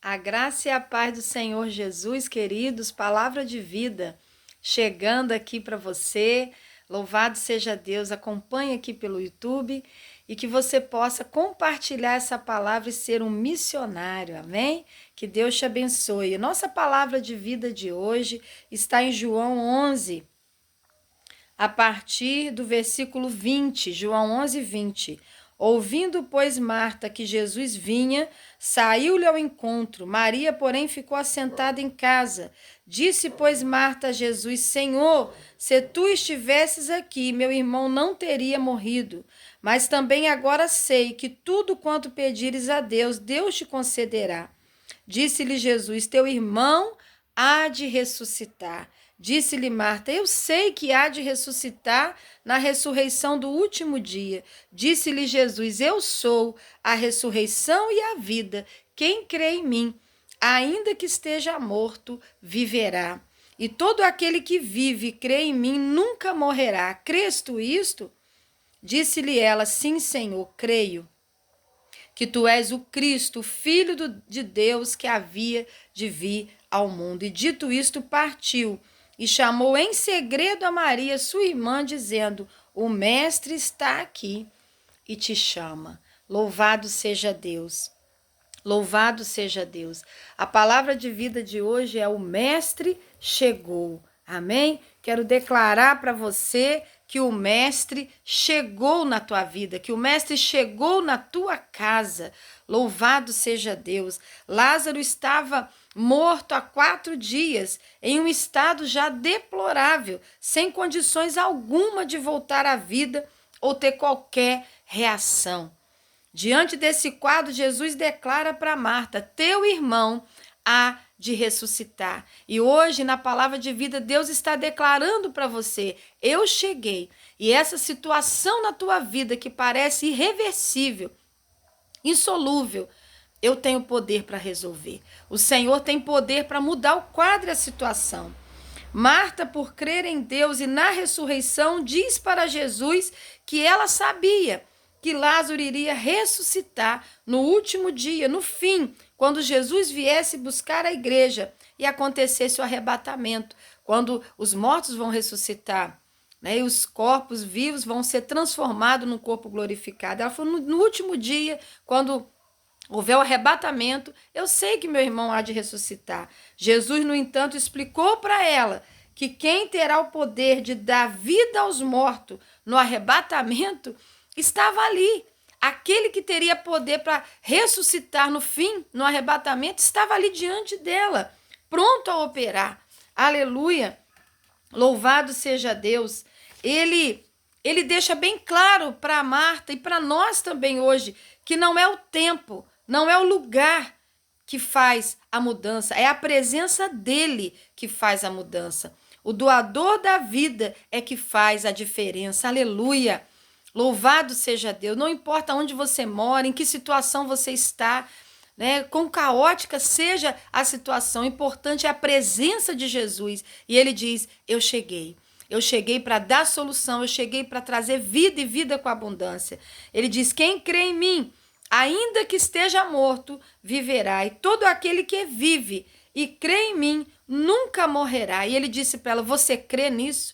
A graça e a paz do Senhor Jesus, queridos, palavra de vida, chegando aqui para você. Louvado seja Deus, acompanhe aqui pelo YouTube e que você possa compartilhar essa palavra e ser um missionário, amém? Que Deus te abençoe. Nossa palavra de vida de hoje está em João 11, a partir do versículo 20, João 11, 20. Ouvindo, pois, Marta que Jesus vinha, saiu-lhe ao encontro. Maria, porém, ficou assentada em casa. Disse, pois, Marta a Jesus: Senhor, se tu estivesses aqui, meu irmão não teria morrido. Mas também agora sei que tudo quanto pedires a Deus, Deus te concederá. Disse-lhe Jesus: Teu irmão há de ressuscitar. Disse-lhe Marta: Eu sei que há de ressuscitar na ressurreição do último dia. Disse-lhe Jesus: Eu sou a ressurreição e a vida. Quem crê em mim, ainda que esteja morto, viverá. E todo aquele que vive e crê em mim nunca morrerá. Crês tu isto? Disse-lhe ela: Sim, Senhor, creio que tu és o Cristo, o Filho de Deus que havia de vir ao mundo. E dito isto, partiu e chamou em segredo a Maria, sua irmã, dizendo: O Mestre está aqui e te chama. Louvado seja Deus. Louvado seja Deus. A palavra de vida de hoje é: o Mestre chegou. Amém? Quero declarar para você que o Mestre chegou na tua vida, que o Mestre chegou na tua casa. Louvado seja Deus. Lázaro estava morto há 4 dias, em um estado já deplorável, sem condições alguma de voltar à vida ou ter qualquer reação. Diante desse quadro, Jesus declara para Marta: Teu irmão há de ressuscitar. E hoje, na palavra de vida, Deus está declarando para você: eu cheguei. E essa situação na tua vida que parece irreversível, insolúvel, eu tenho poder para resolver. O Senhor tem poder para mudar o quadro e a situação. Marta, por crer em Deus e na ressurreição, diz para Jesus que ela sabia que Lázaro iria ressuscitar no último dia, no fim, quando Jesus viesse buscar a igreja e acontecesse o arrebatamento, quando os mortos vão ressuscitar, né, e os corpos vivos vão ser transformados num corpo glorificado. Ela falou: no último dia, quando houver o arrebatamento, eu sei que meu irmão há de ressuscitar. Jesus, no entanto, explicou para ela que quem terá o poder de dar vida aos mortos no arrebatamento estava ali. Aquele que teria poder para ressuscitar no fim, no arrebatamento, estava ali diante dela, pronto a operar. Aleluia! Louvado seja Deus. Ele deixa bem claro para Marta e para nós também hoje que não é o tempo, não é o lugar que faz a mudança, é a presença dele que faz a mudança. O doador da vida é que faz a diferença. Aleluia! Louvado seja Deus. Não importa onde você mora, em que situação você está, né? Quão caótica seja a situação, o importante é a presença de Jesus. E ele diz: eu cheguei. Eu cheguei para dar solução, eu cheguei para trazer vida e vida com abundância. Ele diz: quem crê em mim, ainda que esteja morto, viverá. E todo aquele que vive e crê em mim, nunca morrerá. E ele disse para ela: você crê nisso?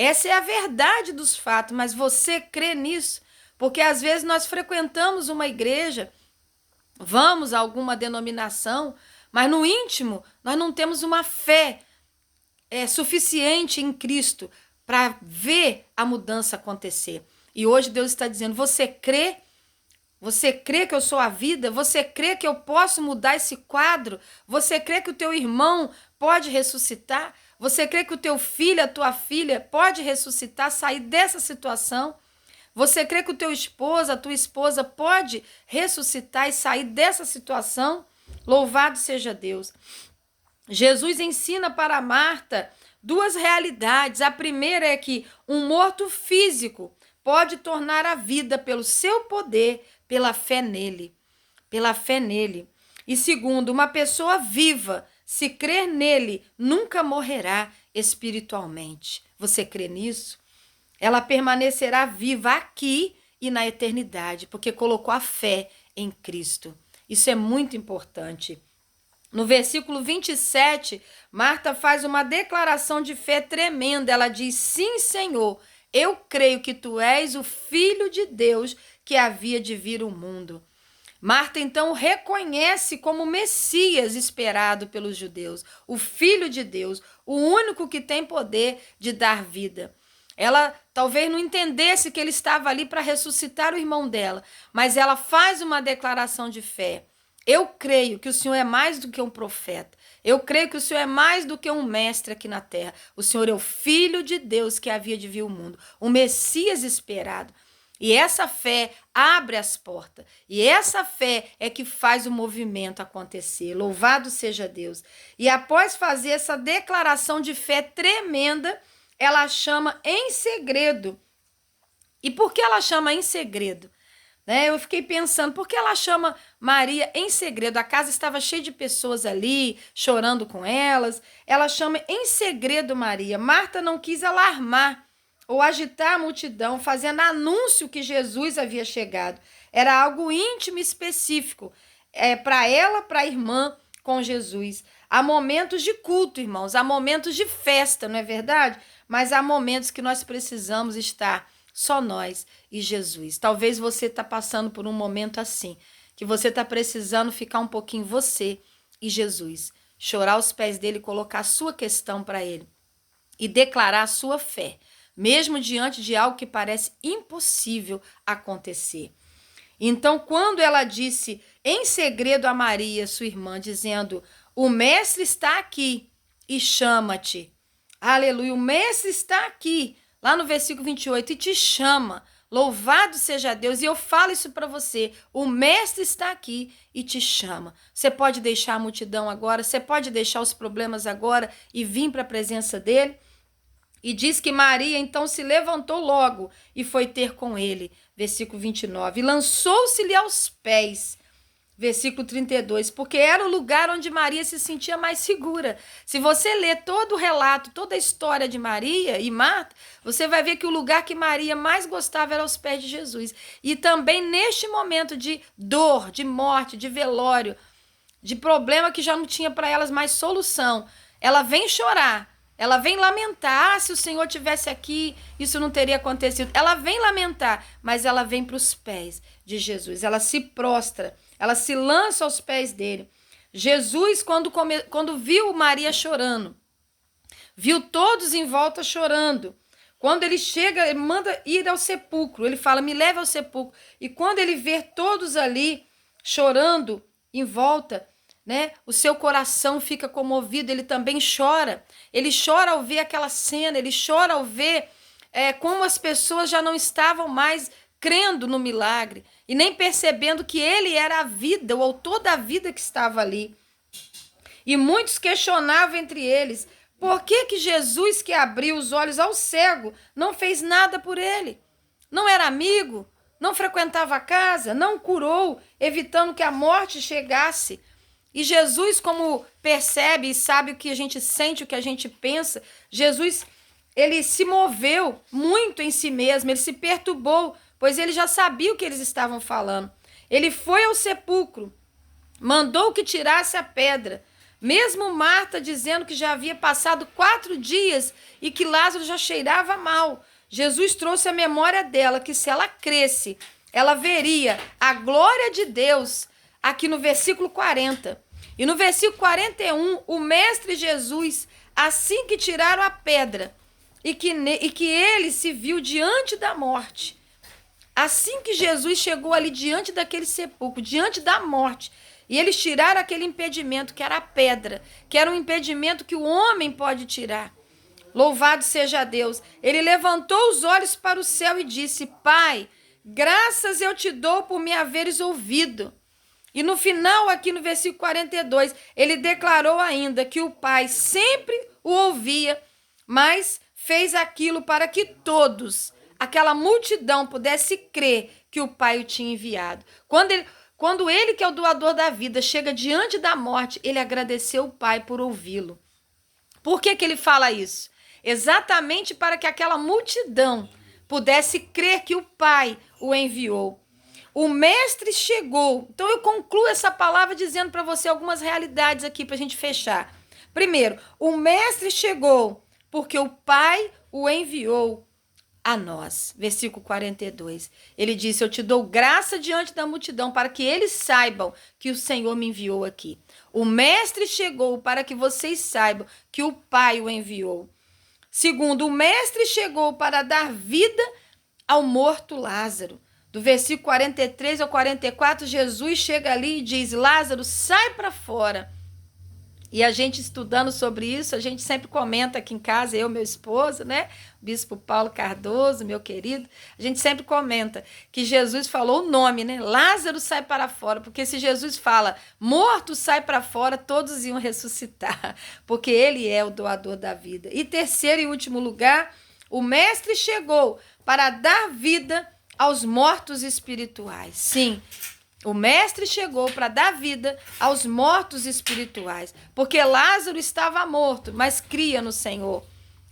Essa é a verdade dos fatos, mas você crê nisso? Porque às vezes nós frequentamos uma igreja, vamos a alguma denominação, mas no íntimo nós não temos uma fé suficiente em Cristo para ver a mudança acontecer. E hoje Deus está dizendo: você crê? Você crê que eu sou a vida? Você crê que eu posso mudar esse quadro? Você crê que o teu irmão pode ressuscitar? Você crê que o teu filho, a tua filha pode ressuscitar, sair dessa situação? Você crê que o teu esposo, a tua esposa pode ressuscitar e sair dessa situação? Louvado seja Deus. Jesus ensina para Marta 2 realidades. A primeira é que um morto físico pode tornar a vida pelo seu poder, pela fé nele. Pela fé nele. E segundo, uma pessoa viva, se crer nele, nunca morrerá espiritualmente. Você crê nisso? Ela permanecerá viva aqui e na eternidade, porque colocou a fé em Cristo. Isso é muito importante. No versículo 27, Marta faz uma declaração de fé tremenda. Ela diz: sim, Senhor, eu creio que tu és o Filho de Deus que havia de vir ao mundo. Marta, então, reconhece como Messias esperado pelos judeus, o Filho de Deus, o único que tem poder de dar vida. Ela talvez não entendesse que ele estava ali para ressuscitar o irmão dela, mas ela faz uma declaração de fé. Eu creio que o Senhor é mais do que um profeta. Eu creio que o Senhor é mais do que um mestre aqui na terra. O Senhor é o Filho de Deus que havia de vir ao mundo, o Messias esperado. E essa fé abre as portas. E essa fé é que faz o movimento acontecer. Louvado seja Deus. E após fazer essa declaração de fé tremenda, ela chama em segredo. E por que ela chama em segredo? Eu fiquei pensando, por que ela chama Maria em segredo? A casa estava cheia de pessoas ali, chorando com elas. Ela chama em segredo Maria. Marta não quis alarmar ou agitar a multidão, fazendo anúncio que Jesus havia chegado. Era algo íntimo e específico para ela, para a irmã com Jesus. Há momentos de culto, irmãos, há momentos de festa, não é verdade? Mas há momentos que nós precisamos estar só nós e Jesus. Talvez você está passando por um momento assim, que você está precisando ficar um pouquinho você e Jesus. Chorar aos pés dele, colocar a sua questão para ele e declarar a sua fé, mesmo diante de algo que parece impossível acontecer. Então, quando ela disse em segredo a Maria, sua irmã, dizendo: o mestre está aqui e chama-te. Aleluia, o mestre está aqui. Lá no versículo 28, e te chama. Louvado seja Deus. E eu falo isso para você. O mestre está aqui e te chama. Você pode deixar a multidão agora, você pode deixar os problemas agora e vir para a presença dele. E diz que Maria então se levantou logo e foi ter com ele. Versículo 29. E lançou-se-lhe aos pés. Versículo 32, porque era o lugar onde Maria se sentia mais segura. Se você ler todo o relato, toda a história de Maria e Marta, você vai ver que o lugar que Maria mais gostava era aos pés de Jesus. E também neste momento de dor, de morte, de velório, de problema que já não tinha para elas mais solução, ela vem chorar, ela vem lamentar. Ah, se o Senhor tivesse aqui, isso não teria acontecido. Ela vem lamentar, mas ela vem para os pés de Jesus. Ela se prostra, ela se lança aos pés dele. Jesus, quando viu Maria chorando, viu todos em volta chorando. Quando ele chega, ele manda ir ao sepulcro. Ele fala, me leve ao sepulcro. E quando ele vê todos ali chorando em volta, o seu coração fica comovido, ele também chora. Ele chora ao ver aquela cena, ele chora ao ver como as pessoas já não estavam mais crendo no milagre e nem percebendo que ele era a vida, o autor da vida que estava ali. E muitos questionavam entre eles, por que Jesus, que abriu os olhos ao cego, não fez nada por ele? Não era amigo? Não frequentava a casa? Não curou, evitando que a morte chegasse? E Jesus, como percebe e sabe o que a gente sente, o que a gente pensa, Jesus, ele se moveu muito em si mesmo, ele se perturbou, pois ele já sabia o que eles estavam falando. Ele foi ao sepulcro, mandou que tirasse a pedra, mesmo Marta dizendo que já havia passado 4 dias e que Lázaro já cheirava mal. Jesus trouxe a memória dela que se ela cresce, ela veria a glória de Deus aqui no versículo 40. E no versículo 41, o mestre Jesus, assim que tiraram a pedra e que ele se viu diante da morte, assim que Jesus chegou ali diante daquele sepulcro, diante da morte, e eles tiraram aquele impedimento que era a pedra, que era um impedimento que o homem pode tirar. Louvado seja Deus. Ele levantou os olhos para o céu e disse, Pai, graças eu te dou por me haveres ouvido. E no final, aqui no versículo 42, ele declarou ainda que o Pai sempre o ouvia, mas fez aquilo para que todos, aquela multidão, pudesse crer que o Pai o tinha enviado. Quando ele, que é o doador da vida, chega diante da morte, ele agradeceu o Pai por ouvi-lo. Por que ele fala isso? Exatamente para que aquela multidão pudesse crer que o Pai o enviou. o mestre chegou. Então eu concluo essa palavra dizendo para você algumas realidades aqui para a gente fechar. Primeiro, o mestre chegou porque o Pai o enviou a nós. Versículo 42. Ele disse: eu te dou graça diante da multidão para que eles saibam que o Senhor me enviou aqui. O mestre chegou para que vocês saibam que o Pai o enviou. Segundo, o mestre chegou para dar vida ao morto Lázaro. Do versículo 43 ao 44, Jesus chega ali e diz: Lázaro, sai para fora. E a gente estudando sobre isso, a gente sempre comenta aqui em casa, eu, meu esposo, né? Bispo Paulo Cardoso, meu querido, a gente sempre comenta que Jesus falou o nome, né? Lázaro, sai para fora, porque se Jesus fala morto, sai para fora, todos iam ressuscitar, porque ele é o doador da vida. E terceiro e último lugar, o mestre chegou para dar vida aos mortos espirituais. Sim, o mestre chegou para dar vida aos mortos espirituais, porque Lázaro estava morto, mas cria no Senhor.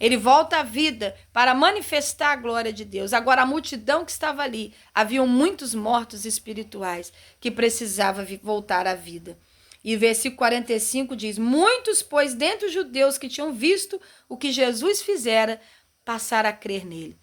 Ele volta à vida para manifestar a glória de Deus. Agora, a multidão que estava ali, haviam muitos mortos espirituais que precisavam voltar à vida. E o versículo 45 diz: muitos, pois, dentre os judeus que tinham visto o que Jesus fizera, passaram a crer nele.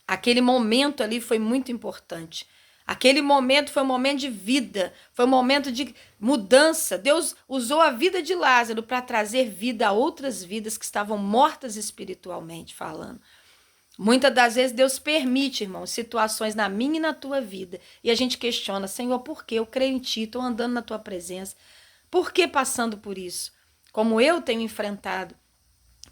Aquele momento ali foi muito importante. Aquele momento foi um momento de vida, foi um momento de mudança. Deus usou a vida de Lázaro para trazer vida a outras vidas que estavam mortas espiritualmente falando. Muitas das vezes Deus permite, irmão, situações na minha e na tua vida. E a gente questiona: Senhor, por quê? Eu creio em Ti, estou andando na Tua presença. Por que passando por isso? Como eu tenho enfrentado,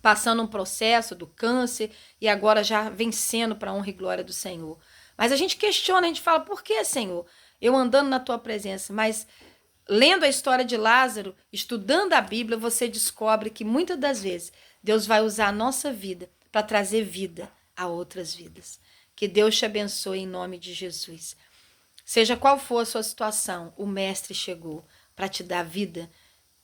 passando um processo do câncer e agora já vencendo para a honra e glória do Senhor. Mas a gente questiona, a gente fala: por que, Senhor? Eu andando na Tua presença. Mas lendo a história de Lázaro, estudando a Bíblia, você descobre que muitas das vezes Deus vai usar a nossa vida para trazer vida a outras vidas. Que Deus te abençoe em nome de Jesus. Seja qual for a sua situação, o Mestre chegou para te dar vida,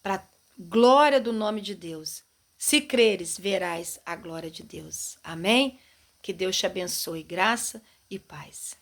para glória do nome de Deus. Se creres, verás a glória de Deus. Amém? Que Deus te abençoe, graça e paz.